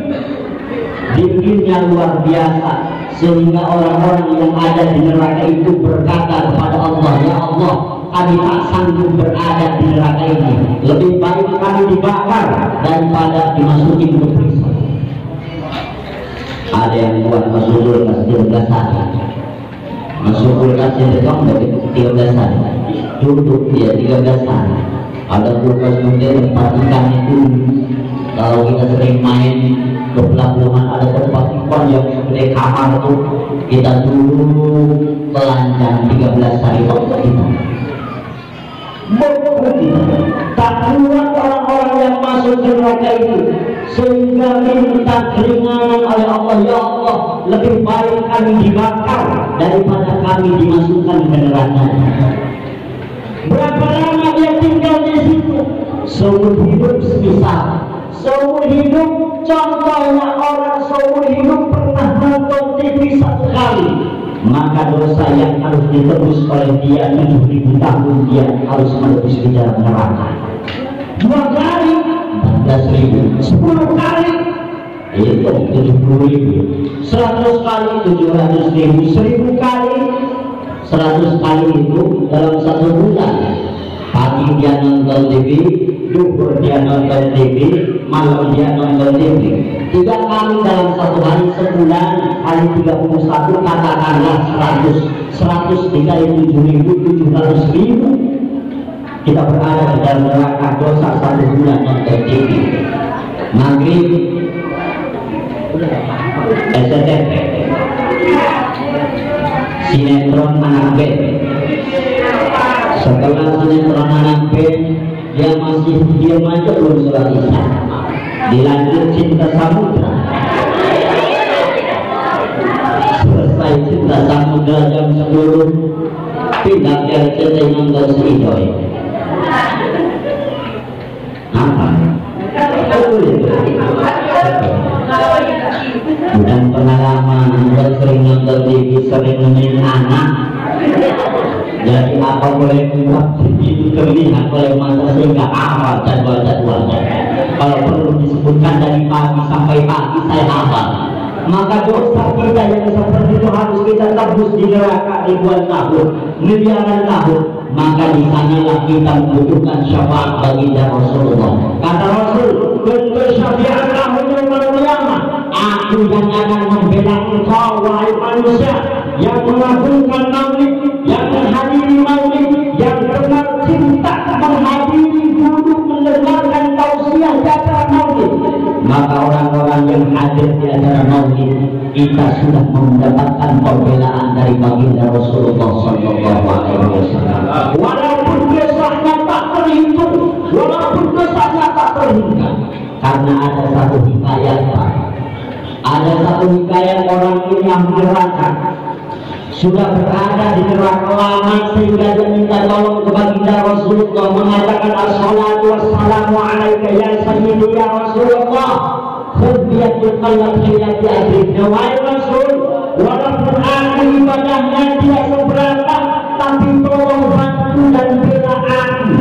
dinginnya luar biasa, sehingga orang-orang yang ada di neraka itu berkata kepada Allah, ya Allah, kami tak sanggup berada di neraka ini, lebih baik kami dibakar daripada dimasukin ke prison. Ada yang buat masuk kulkas 13 hari, masuk kulkas yang dari 13 hari, duduk dia 13 hari. Ada kulkas modern tempat ikan itu, kalau kita sering main ke pelabuhan ada tempat ikan yang segede kamar itu, kita dulu telanjang 13 hari waktu kita. Tak kuat orang-orang yang masuk ke neraka itu. sehingga minta keringanan oleh Allah. Ya Allah, lebih baik kami dibakar daripada kami dimasukkan ke neraka. Berapa lama dia tinggal di situ? Seumur hidup semisal. Seumur hidup, contohnya orang seumur hidup pernah nonton TV satu kali, maka dosa yang harus ditebus oleh dia 7.000 tahun dia harus menebus di dalam neraka. 2 kali 14.000, 10 kali itu 70.000, 100 kali 700.000, 1000 kali 100 kali itu dalam 1 bulan. Pagi dia nonton TV, duhur dia nonton TV, malam dia nonton TV. 3 kali dalam 1 hari sebulan, kali 31, katakanlah 100 dikali 7.000, 700.000. Kita berada di dalam neraka dosa 1 bulan nonton TV. Maghrib SCTV, sinetron anak band. Setelah sinetron anak band, dia masih diam aja belum sholat isya. Dilanjut Cinta Samudra. Selesai Cinta Samudra jam 10, pindah ke RCTI nonton si Idoy. Apa? Bukan pengalaman, dan sering nonton TV, sering nemenin anak. Jadi apa boleh buat itu terlihat oleh mata sehingga hafal jadwal-jadwalnya. Kalau perlu disebutkan dari pagi sampai pagi saya hafal. Maka dosa kita yang seperti itu harus kita tebus di neraka ribuan tahun, miliaran tahun. Maka di sanalah kita membutuhkan syafaat baginda Rasulullah. Kata Rasul, "Kuntu syafi'an lahu yaumil qiyamah." Aku yang akan membela engkau wahai manusia yang mengagungkan maulid, yang menghadiri maulid, yang kenal cinta menghadiri duduk mendengarkan tausiah di acara maulid. Maka orang-orang yang hadir di acara maulid, kita sudah mendapatkan pembelaan dari baginda Rasulullah Sallallahu Alaihi Wasallam. Walaupun dosanya tak terhitung, walaupun dosanya tak terhingga, karena ada satu hikayat, ada satu hikayat orang ini yang neraka sudah berada di neraka lama sehingga dia minta tolong ke baginda Rasulullah, mengatakan assalatu wassalamu alaika ya sayyidi ya Rasulullah, khudbiyatul qalb hayati adrikna. Wahai Rasul, walaupun aku ibadahnya tidak seberapa, tapi tolong bantu dan bela aku.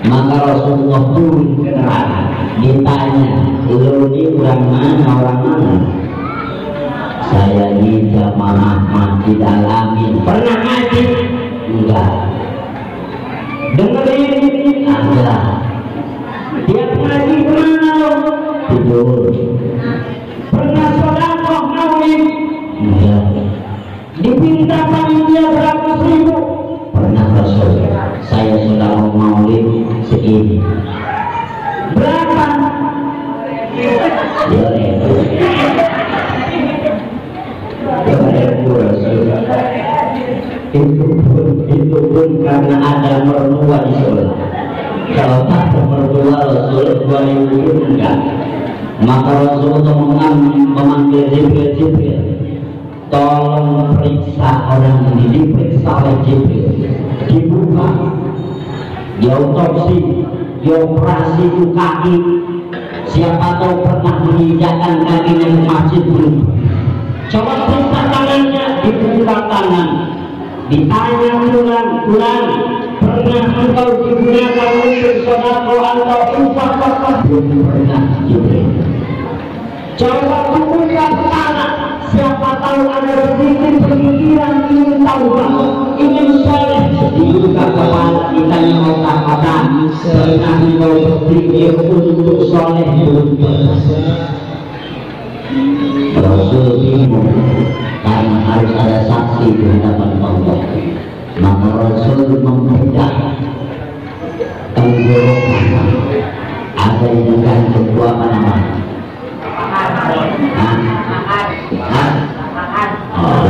Maka Rasulullah turun ke neraka, ditanya, lu ini orang mana, orang mana? Saya ini jamaah Masjid Al-Amin. Pernah ngaji? Enggak. Dengerin? Enggak. Dia ngaji kemana lo? Tidur. Pernah sedekah maulid? Enggak. Dipinta panitia 100.000? Pernah Rasul. Saya sudah mau maulid segini. Berapa? Ya, itu pun karena ada mertua di Solo. Kalau tak ada mertua Rasul 2000 enggak. Maka Rasulullah memanggil Jibril, tolong periksa orang ini. Diperiksa oleh Jibril, dibuka, diotopsi, dioperasi kaki. Siapa tahu pernah menginjakkan kakinya ke masjid belum? Coba periksa tangannya, dibuka tangan, ditanya ulang, pernah engkau digunakan untuk sedekah atau infak? Belum pernah. Coba buka tangan, siapa tahu ada sedikit pemikiran ingin taubat, ingin soleh. Dibuka kepala, ditanya otak-otak, pernah engkau berpikir untuk soleh? Belum pernah. Rasul bingung karena harus ada saksi di hadapan Allah. Maka Rasul membedah tenggorokan. Ada yang bukan kedua apa namanya?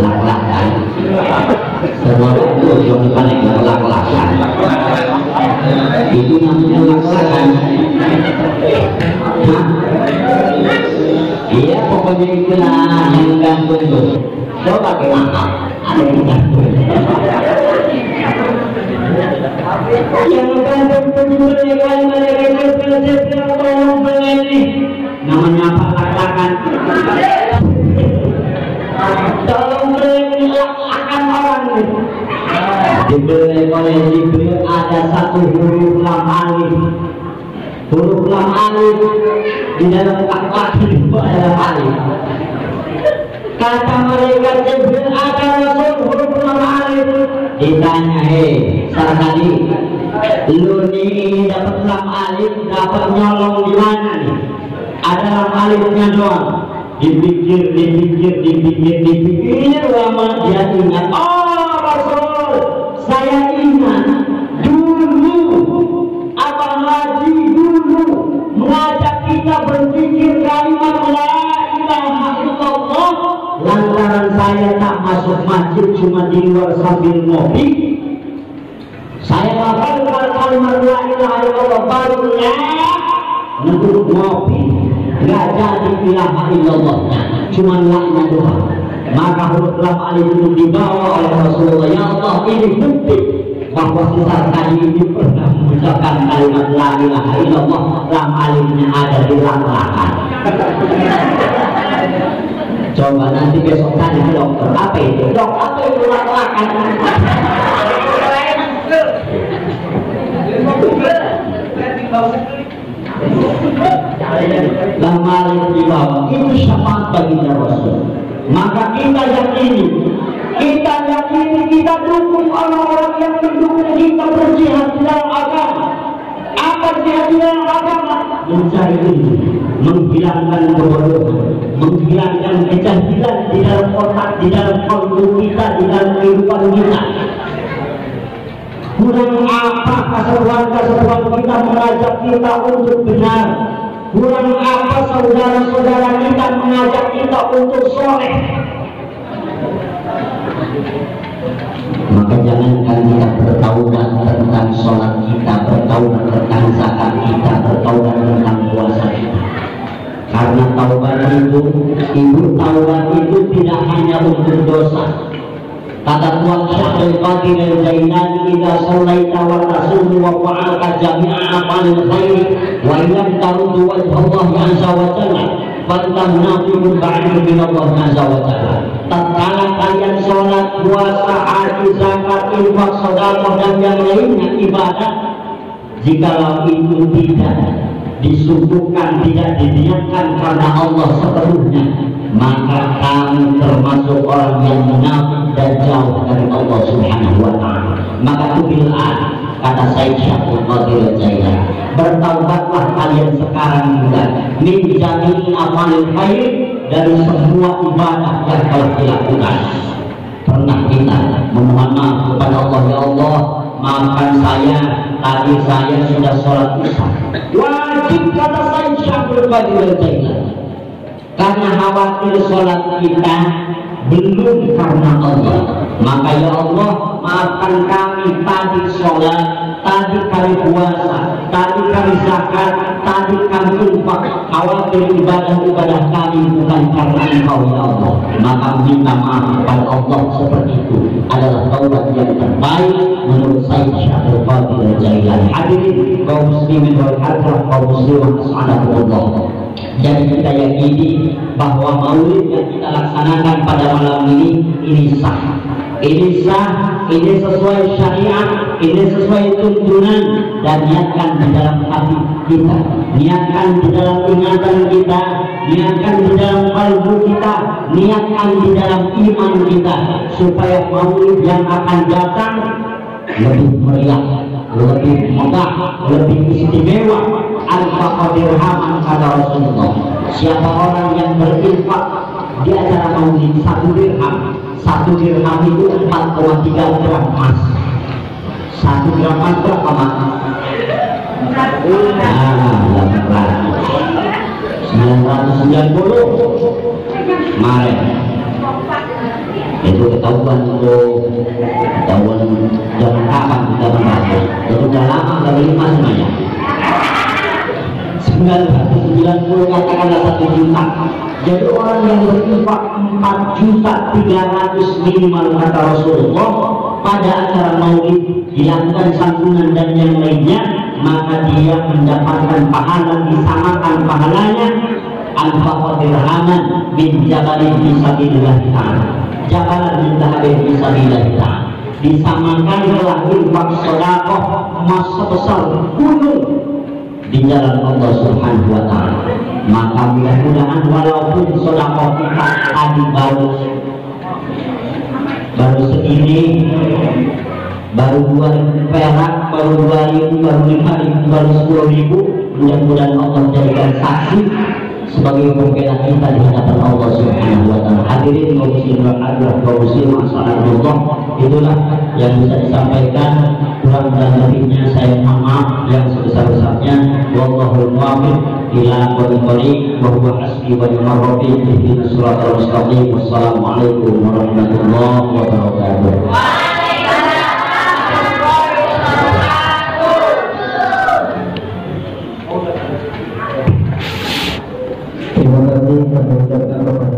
Lak-lakan. Semua itu yang paling lak-lakan. Itu namanya lak-lakan. iklan yang gantung tuh. Coba pakai apa? Ada yang gantung. Yang gantung tuh iklan mereka tolong beli. Namanya apa lak-lakan? Tolong beli lak-lakan orang nih. Dibeli oleh Jibril ada satu huruf lam alif. Huruf lam alif di dalam lak-lakan itu adalah alif. Kata mereka Jibril ada rasul huruf lam alif. Ditanya, Sarkadi, lu nih dapat lam alif, dapat nyolong di mana nih? Ada lam alifnya doang. Dipikir lama dia ingat. Oh Rasul, saya ingat dulu Abang Haji dulu mengajak kita berpikir kalimat la ilaha illallah. Lantaran saya tak masuk masjid, cuma di luar sambil ngopi. Saya hafalkan kalimat la ilaha illallah barulah untuk ngopi. Gak jadi ilaha illallahnya, cuma laknya doang. Maka huruf lam alif itu dibawa oleh Rasulullah. Ya Allah, ini bukti bahwa sesat tadi ini pernah mengucapkan kalimat la ilaha illallah. Lam alifnya ada di lak-lakan. Coba nanti besok tanya ke dokter, apa itu? Dok, apa itu lak-lakan? Lama di bawah itu syafaat bagi Rasul. Maka kita yakini, kita dukung orang-orang yang mendukung kita berjihad di dalam agama. Apa jihad di dalam agama? Mencari ilmu, menghilangkan kebodohan, menghilangkan kejahilan di dalam otak, di dalam kalbu kita, di dalam kehidupan kita. Kurang apa keseruan-keseruan kita mengajak kita untuk benar? Kurang apa saudara-saudara kita mengajak kita untuk soleh? Maka jangankan kita bertaubat tentang sholat kita, bertaubat tentang zakat kita, bertaubat tentang puasa kita. Karena taubat itu, ibu taubat itu tidak hanya untuk dosa. Kata Tuhan Syekh Qadir Al-Jailani, "Idza shallaita wa tasumu wa fa'alta jami'a amalil khair wa lam taruddu wajha Allah azza wa jalla, fanta munafiqun ba'id min Allah azza wa jalla." Tatkala kalian sholat, puasa, haji, zakat, infak, sedekah dan yang lainnya ibadah, jikalau itu tidak disuguhkan, tidak diniatkan karena Allah sepenuhnya, maka kami termasuk orang yang munafik dan jauh dari Allah Subhanahu wa ta'ala. Maka tubil'an, kata Sayyid Syekh Qadir Al-Jailani, bertaubatlah kalian sekarang juga min jami'il amalil khair, dari semua ibadah yang telah dilakukan. Pernah kita memohon maaf kepada Allah, ya Allah, maafkan saya, tadi saya sudah sholat isya. Wajib, kata Sayyid Syekh Qadir Al-Jailani, karena khawatir sholat kita belum karena Allah. Maka ya Allah, maafkan kami, tadi sholat, tadi kami puasa, tadi kami zakat, tadi kami infak. Khawatir ibadah-ibadah kami bukan karena Engkau ya Allah. Maka minta maaf kepada Allah seperti itu adalah taubat yang terbaik menurut Sayyid Syekh Qadir Al-Jailani. Hadirin kaum muslimin wal hadirat kaum muslimat subhanallah. Jadi kita yakini bahwa maulid yang kita laksanakan pada malam ini sah. Ini sah, ini sesuai syariat, ini sesuai tuntunan, dan niatkan di dalam hati kita, niatkan di dalam ingatan kita, niatkan di dalam kalbu kita, niatkan di dalam iman kita, supaya maulid yang akan datang lebih meriah, lebih megah, lebih istimewa. Al-Faqah dirhaman, kata Rasulullah. Siapa orang yang berinfak di acara maulid 1 dirham, 1 dirham itu 4,3 gram emas. 1 gram emas berapa mas? 990 kemarin. Itu ketahuan zaman kapan kita membahas. Itu udah lama, udah 5 semuanya. 990 katakanlah 1 juta. Jadi orang yang berinfak 4.300.000 minimal kata Rasulullah pada acara maulid dilakukan santunan dan yang lainnya, maka dia mendapatkan pahala, disamakan pahalanya anfaqa dirhaman min jabalin fisabilillah ta'ala, jabalan min dhahabin fisabilillah ta'ala, disamakan telah infak sedekah emas sebesar gunung di jalan Allah Subhanahu wa taala. Maka mudah-mudahan walaupun sedekah kita tadi baru segini, baru 2.000 perak, baru 2.000, baru 5.000, baru 10.000, mudah-mudahan Allah jadikan saksi sebagai pembela kita di hadapan Allah Subhanahu wa taala. Hadirin kaum muslimin kaum muslimat sallallahu, itulah yang bisa disampaikan. Kurang dan lebihnya saya mohon maaf yang sebesar-besarnya. Wallahul muwaffiq ila aqwamit thoriq wa huwa hasbi wa ni'mal wakil. Ihdinas siratal mustaqim. Wassalamualaikum warahmatullahi wabarakatuh. Terima kasih kami ucapkan kepada